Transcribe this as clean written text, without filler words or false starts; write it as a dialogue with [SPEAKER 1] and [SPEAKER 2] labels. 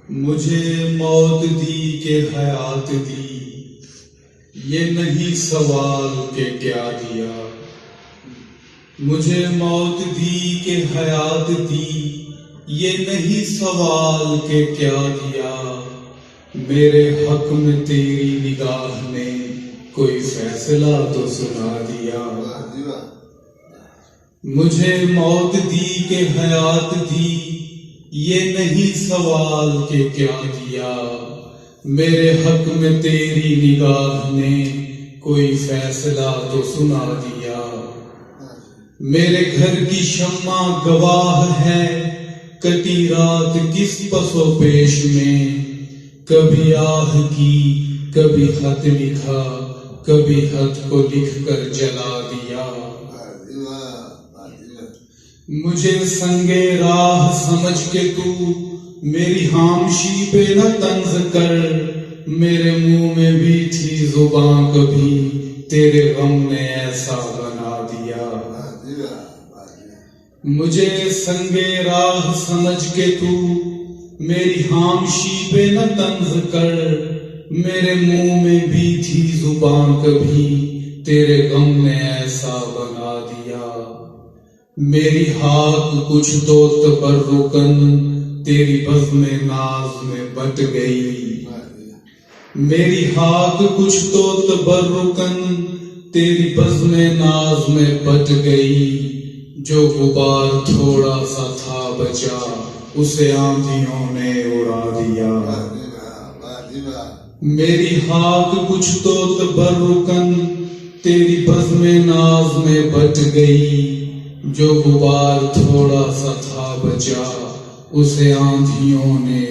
[SPEAKER 1] مجھے موت دی کہ حیات دی، یہ نہیں سوال کہ کیا دیا۔ مجھے موت دی کہ حیات دی، یہ نہیں سوال کہ کیا دیا۔ میرے حق میں تیری نگاہ نے کوئی فیصلہ تو سنا دیا۔ مجھے موت دی کہ حیات دی، یہ نہیں سوال کہ کیا دیا۔ میرے حق میں تیری نگاہ نے کوئی فیصلہ تو سنا دیا۔ میرے گھر کی شمع گواہ ہے، کٹی رات کس پس و پیش میں۔ کبھی آہ کی، کبھی خط لکھا، کبھی خط کو لکھ کر جلا دیا۔ مجھے سنگے راہ سمجھ کے تو میری خاموشی پہ نہ طنز کر۔ میرے منہ میں بھی تھی زباں کبھی، تیرے غم نے ایسا بنا دیا۔ مجھے سنگے راہ سمجھ کے تو میری خاموشی پہ نہ طنز کر۔ میرے منہ میں بھی تھی زباں کبھی، تیرے غم نے ایسا بنا دیا۔ میری ہاتھ کچھ تو تبرکن تیری بزم ناز میں بٹ گئی۔ میری ہاتھ کچھ تو تبرکن تیری بزم ناز میں بٹ گئی۔ جو غبار تھوڑا سا تھا بچا، اسے آندھیوں نے اڑا دیا۔ میری ہاتھ کچھ تو تبرکن تیری بزم ناز میں بٹ گئی۔ جو غبار تھوڑا سا تھا بچا، اسے آندھیوں نے